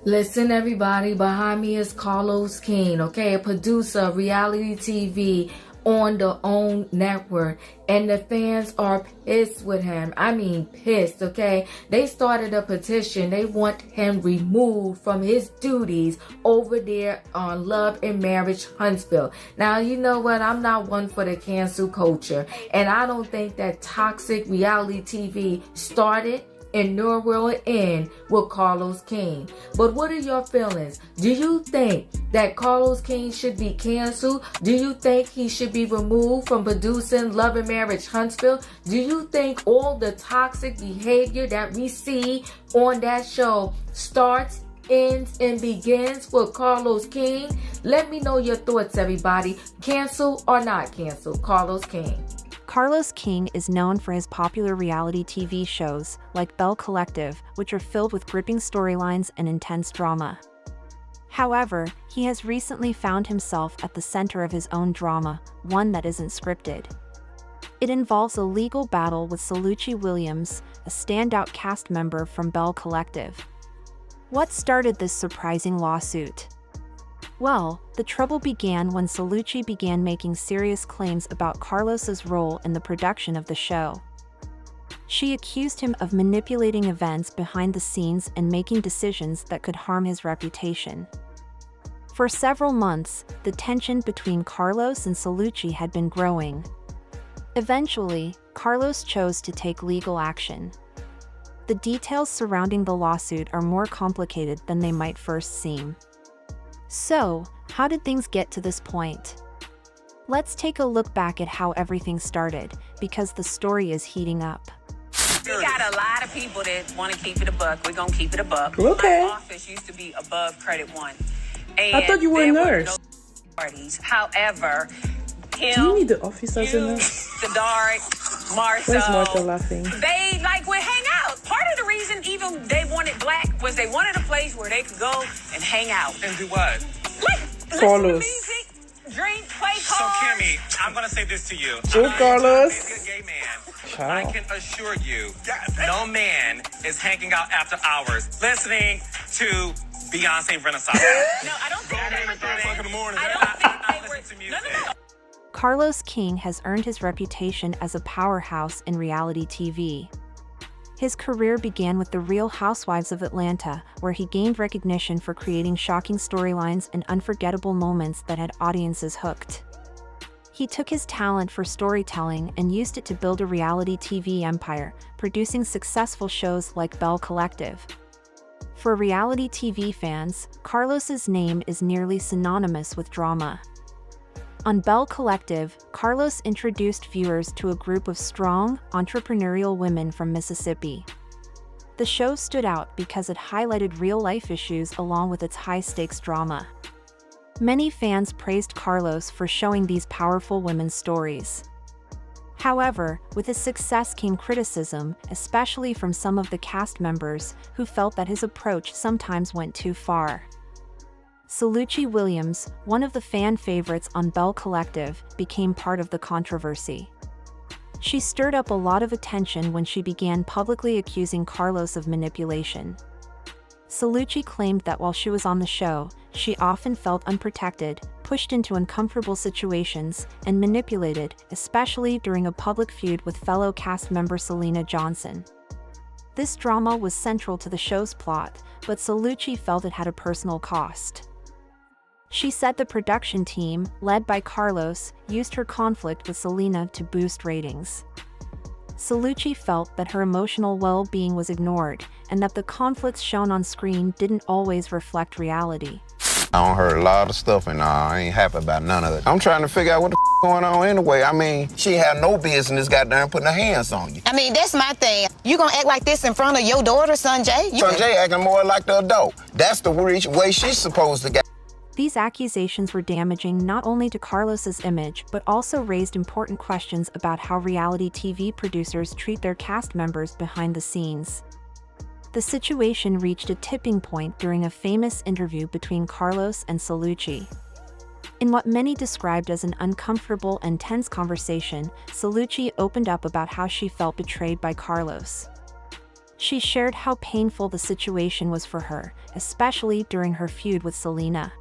Listen, everybody, behind me is Carlos King, okay, a producer of reality TV on the OWN network, and the fans are pissed with him. I mean pissed, okay? They started a petition. They want him removed from his duties over there on Love and Marriage Huntsville. Now, you know what? I'm not one for the cancel culture, and I don't think that toxic reality TV started and nor will it end with Carlos King. But what are your feelings? Do you think that Carlos King should be canceled? Do you think he should be removed from producing Love and Marriage Huntsville? Do you think all the toxic behavior that we see on that show starts, ends, and begins with Carlos King? Let me know your thoughts, everybody. Cancel or not cancel Carlos King? Carlos King is known for his popular reality TV shows, like Belle Collective, which are filled with gripping storylines and intense drama. However, he has recently found himself at the center of his own drama, one that isn't scripted. It involves a legal battle with Sogucci Williams, a standout cast member from Belle Collective. What started this surprising lawsuit? Well, the trouble began when Sogucci began making serious claims about Carlos's role in the production of the show. She accused him of manipulating events behind the scenes and making decisions that could harm his reputation. For several months, the tension between Carlos and Sogucci had been growing. Eventually, Carlos chose to take legal action. The details surrounding the lawsuit are more complicated than they might first seem. So, how did things get to this point? Let's take a look back at how everything started, because the story is heating up. We got a lot of people that want to keep it a buck. We're going to keep it a buck. Okay. My office used to be above Credit One. And I thought you were a nurse. No parties. However, him, Do you need the office as a nurse? the Dark, Marcel, Where's Martha laughing? they would hang out. Part of the reason even they wanted black was they wanted a place where they could go and hang out. And do what? Like, listen to Carlos. music, drink, play So, cards. Kimmy, I'm going to say this to you. Oh, I'm Carlos. not a gay man. Child. I can assure you, no man is hanging out after hours listening to Beyonce Renaissance. No, I don't think they were doing o'clock in the morning. I don't think I they were. listen to No, music. no. Carlos King has earned his reputation as a powerhouse in reality TV. His career began with The Real Housewives of Atlanta, where he gained recognition for creating shocking storylines and unforgettable moments that had audiences hooked. He took his talent for storytelling and used it to build a reality TV empire, producing successful shows like Belle Collective. For reality TV fans, Carlos's name is nearly synonymous with drama. On Belle Collective, Carlos introduced viewers to a group of strong, entrepreneurial women from Mississippi. The show stood out because it highlighted real-life issues along with its high-stakes drama. Many fans praised Carlos for showing these powerful women's stories. However, with his success came criticism, especially from some of the cast members, who felt that his approach sometimes went too far. Sogucci Williams, one of the fan favorites on Belle Collective, became part of the controversy. She stirred up a lot of attention when she began publicly accusing Carlos of manipulation. Sogucci claimed that while she was on the show, she often felt unprotected, pushed into uncomfortable situations, and manipulated, especially during a public feud with fellow cast member Selena Johnson. This drama was central to the show's plot, but Sogucci felt it had a personal cost. She said the production team, led by Carlos, used her conflict with Selena to boost ratings. Sogucci felt that her emotional well-being was ignored, and that the conflicts shown on screen didn't always reflect reality. I done heard a lot of stuff and I ain't happy about none of it. I'm trying to figure out what the going on anyway. I mean, she had no business goddamn putting her hands on you. I mean, that's my thing. You gonna act like this in front of your daughter, Sanjay? Sanjay acting more like the adult. That's the way she's supposed to get. These accusations were damaging not only to Carlos's image but also raised important questions about how reality TV producers treat their cast members behind the scenes. The situation reached a tipping point during a famous interview between Carlos and Sogucci. In what many described as an uncomfortable and tense conversation, Sogucci opened up about how she felt betrayed by Carlos. She shared how painful the situation was for her, especially during her feud with Selena.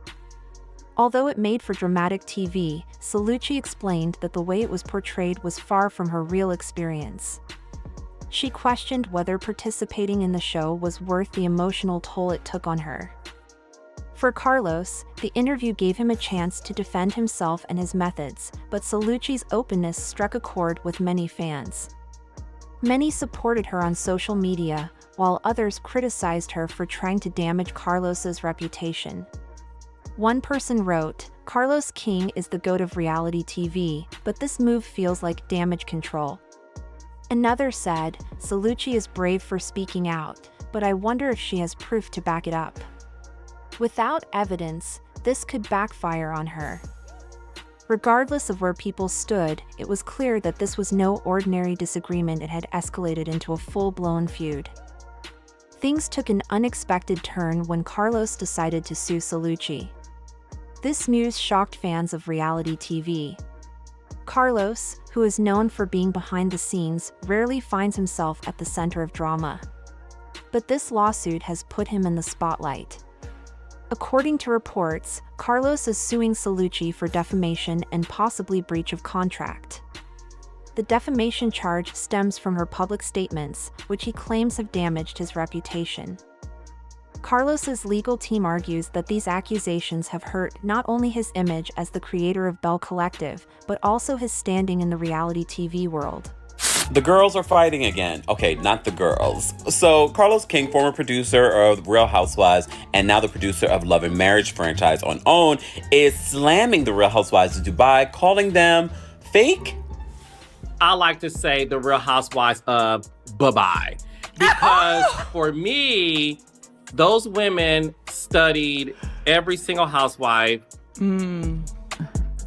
Although it made for dramatic TV, Sogucci explained that the way it was portrayed was far from her real experience. She questioned whether participating in the show was worth the emotional toll it took on her. For Carlos, the interview gave him a chance to defend himself and his methods, but Sogucci's openness struck a chord with many fans. Many supported her on social media, while others criticized her for trying to damage Carlos's reputation. One person wrote, "Carlos King is the GOAT of reality TV, but this move feels like damage control." Another said, "Sogucci is brave for speaking out, but I wonder if she has proof to back it up." Without evidence, this could backfire on her. Regardless of where people stood, it was clear that this was no ordinary disagreement. It had escalated into a full-blown feud. Things took an unexpected turn when Carlos decided to sue Sogucci. This news shocked fans of reality TV. Carlos, who is known for being behind the scenes, rarely finds himself at the center of drama. But this lawsuit has put him in the spotlight. According to reports, Carlos is suing Sogucci for defamation and possibly breach of contract. The defamation charge stems from her public statements, which he claims have damaged his reputation. Carlos's legal team argues that these accusations have hurt not only his image as the creator of Belle Collective, but also his standing in the reality TV world. The girls are fighting again. Okay, not the girls. So, Carlos King, former producer of Real Housewives and now the producer of Love and Marriage franchise on OWN, is slamming the Real Housewives of Dubai, calling them fake. I like to say the Real Housewives of bye-bye. Because for me, those women studied every single housewife. And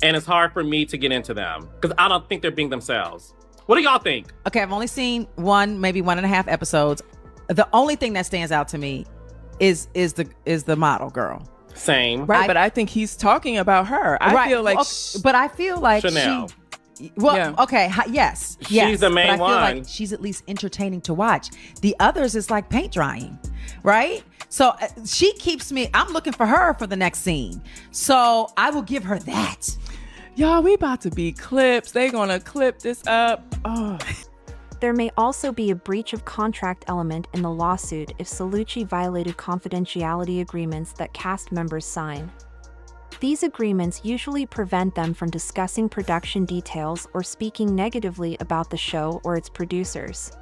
it's hard for me to get into them because I don't think they're being themselves. What do y'all think? Okay, I've only seen one, maybe 1.5 episodes. The only thing that stands out to me is the model girl. Same. Right, but I think he's talking about her. I feel like but I feel like Chanel. Okay, yes. She's the main but I feel one. like she's at least entertaining to watch. The others is like paint drying, right? So she keeps me, I'm looking for her for the next scene. So I will give her that. y'all, we about to be clips. They gonna clip this up. Oh. There may also be a breach of contract element in the lawsuit if Sogucci violated confidentiality agreements that cast members sign. These agreements usually prevent them from discussing production details or speaking negatively about the show or its producers.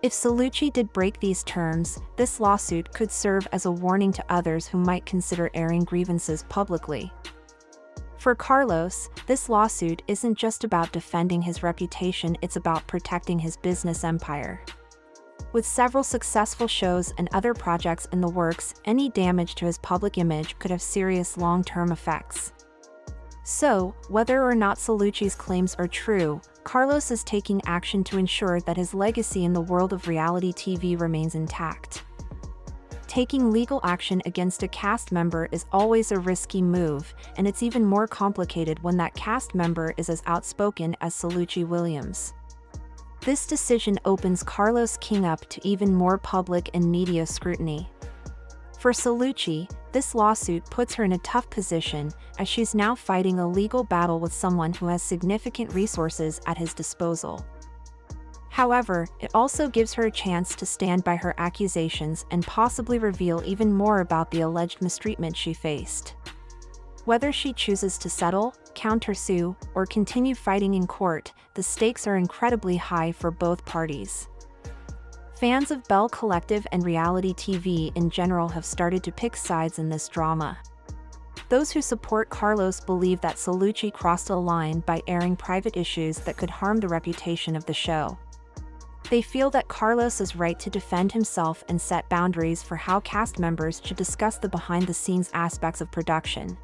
If Sogucci did break these terms, this lawsuit could serve as a warning to others who might consider airing grievances publicly. For Carlos, this lawsuit isn't just about defending his reputation, it's about protecting his business empire. With several successful shows and other projects in the works, any damage to his public image could have serious long-term effects. So, whether or not Sogucci's claims are true, Carlos is taking action to ensure that his legacy in the world of reality TV remains intact. Taking legal action against a cast member is always a risky move, and it's even more complicated when that cast member is as outspoken as Sogucci Williams. This decision opens Carlos King up to even more public and media scrutiny. For Sogucci, this lawsuit puts her in a tough position, as she's now fighting a legal battle with someone who has significant resources at his disposal. However, it also gives her a chance to stand by her accusations and possibly reveal even more about the alleged mistreatment she faced. Whether she chooses to settle, countersue, or continue fighting in court, the stakes are incredibly high for both parties. Fans of Belle Collective and reality TV in general have started to pick sides in this drama. Those who support Carlos believe that Sogucci crossed a line by airing private issues that could harm the reputation of the show. They feel that Carlos is right to defend himself and set boundaries for how cast members should discuss the behind-the-scenes aspects of production.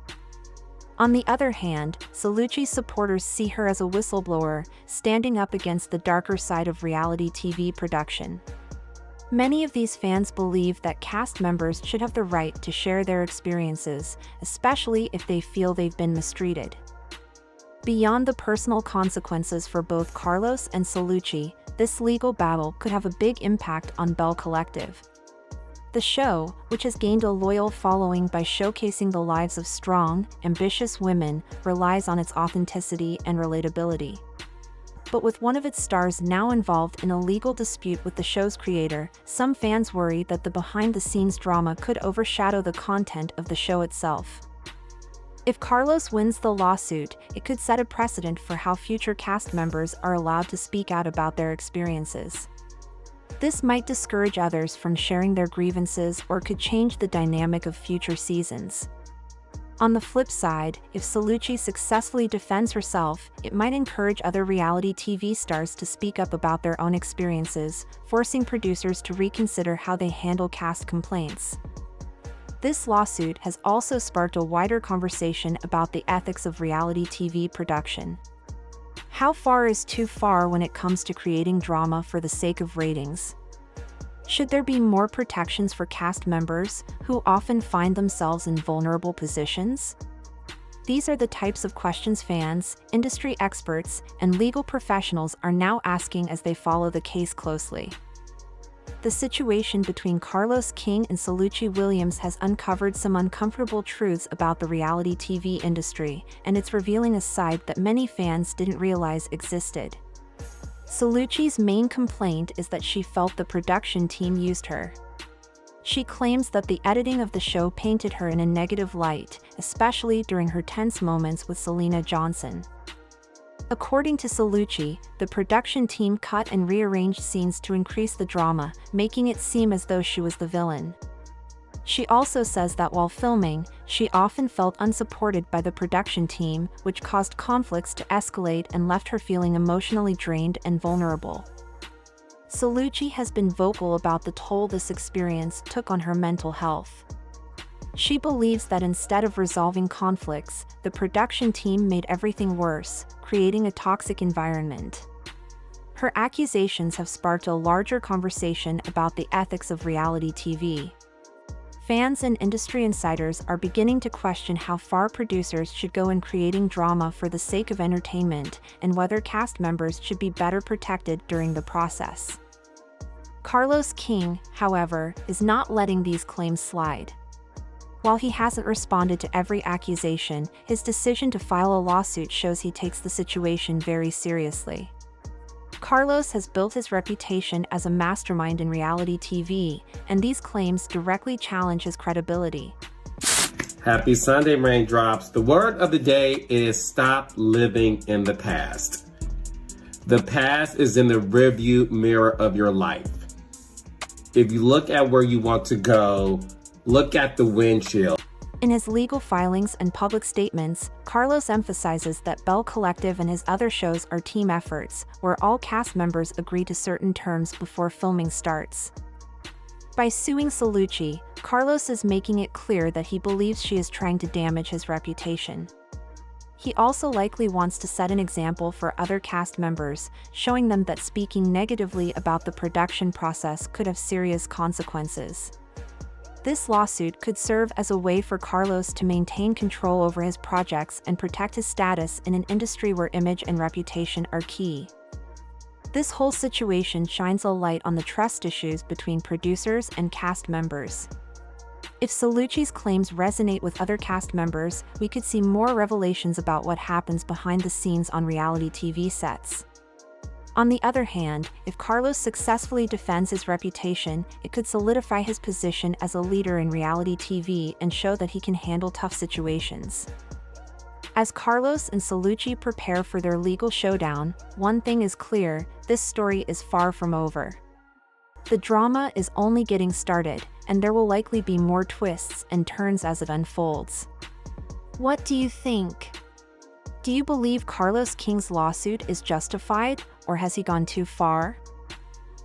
On the other hand, Sogucci's supporters see her as a whistleblower, standing up against the darker side of reality TV production. Many of these fans believe that cast members should have the right to share their experiences, especially if they feel they've been mistreated. Beyond the personal consequences for both Carlos and Sogucci, this legal battle could have a big impact on Belle Collective. The show, which has gained a loyal following by showcasing the lives of strong, ambitious women, relies on its authenticity and relatability. But with one of its stars now involved in a legal dispute with the show's creator, some fans worry that the behind-the-scenes drama could overshadow the content of the show itself. If Carlos wins the lawsuit, it could set a precedent for how future cast members are allowed to speak out about their experiences. This might discourage others from sharing their grievances or could change the dynamic of future seasons. On the flip side, if Sogucci successfully defends herself, it might encourage other reality TV stars to speak up about their own experiences, forcing producers to reconsider how they handle cast complaints. This lawsuit has also sparked a wider conversation about the ethics of reality TV production. How far is too far when it comes to creating drama for the sake of ratings? Should there be more protections for cast members, who often find themselves in vulnerable positions? These are the types of questions fans, industry experts, and legal professionals are now asking as they follow the case closely. The situation between Carlos King and Sogucci Williams has uncovered some uncomfortable truths about the reality TV industry, and it's revealing a side that many fans didn't realize existed. Sogucci's main complaint is that she felt the production team used her. She claims that the editing of the show painted her in a negative light, especially during her tense moments with Selena Johnson. According to Sogucci, the production team cut and rearranged scenes to increase the drama, making it seem as though she was the villain. She also says that while filming, she often felt unsupported by the production team, which caused conflicts to escalate and left her feeling emotionally drained and vulnerable. Sogucci has been vocal about the toll this experience took on her mental health. She believes that instead of resolving conflicts, the production team made everything worse, creating a toxic environment. Her accusations have sparked a larger conversation about the ethics of reality TV. Fans and industry insiders are beginning to question how far producers should go in creating drama for the sake of entertainment, and whether cast members should be better protected during the process. Carlos King, however, is not letting these claims slide. While he hasn't responded to every accusation, his decision to file a lawsuit shows he takes the situation very seriously. Carlos has built his reputation as a mastermind in reality TV, and these claims directly challenge his credibility. Happy Sunday, Raindrops. The word of the day is stop living in the past. The past is in the rearview mirror of your life. If you look at where you want to go, look at the windshield. In his legal filings and public statements, Carlos emphasizes that Belle Collective and his other shows are team efforts, where all cast members agree to certain terms before filming starts. By suing Sogucci, Carlos is making it clear that he believes she is trying to damage his reputation. He also likely wants to set an example for other cast members, showing them that speaking negatively about the production process could have serious consequences. This lawsuit could serve as a way for Carlos to maintain control over his projects and protect his status in an industry where image and reputation are key. This whole situation shines a light on the trust issues between producers and cast members. If Sogucci's claims resonate with other cast members, we could see more revelations about what happens behind the scenes on reality TV sets. On the other hand, if Carlos successfully defends his reputation, it could solidify his position as a leader in reality TV and show that he can handle tough situations. As Carlos and Sogucci prepare for their legal showdown, one thing is clear: this story is far from over. The drama is only getting started, and there will likely be more twists and turns as it unfolds. What do you think? Do you believe Carlos King's lawsuit is justified, or has he gone too far?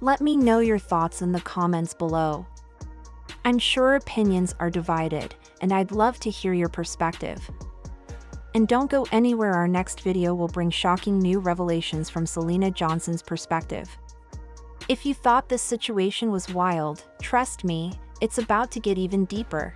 Let me know your thoughts in the comments below. I'm sure opinions are divided, and I'd love to hear your perspective. And don't go anywhere, our next video will bring shocking new revelations from Selena Johnson's perspective. If you thought this situation was wild, trust me, it's about to get even deeper.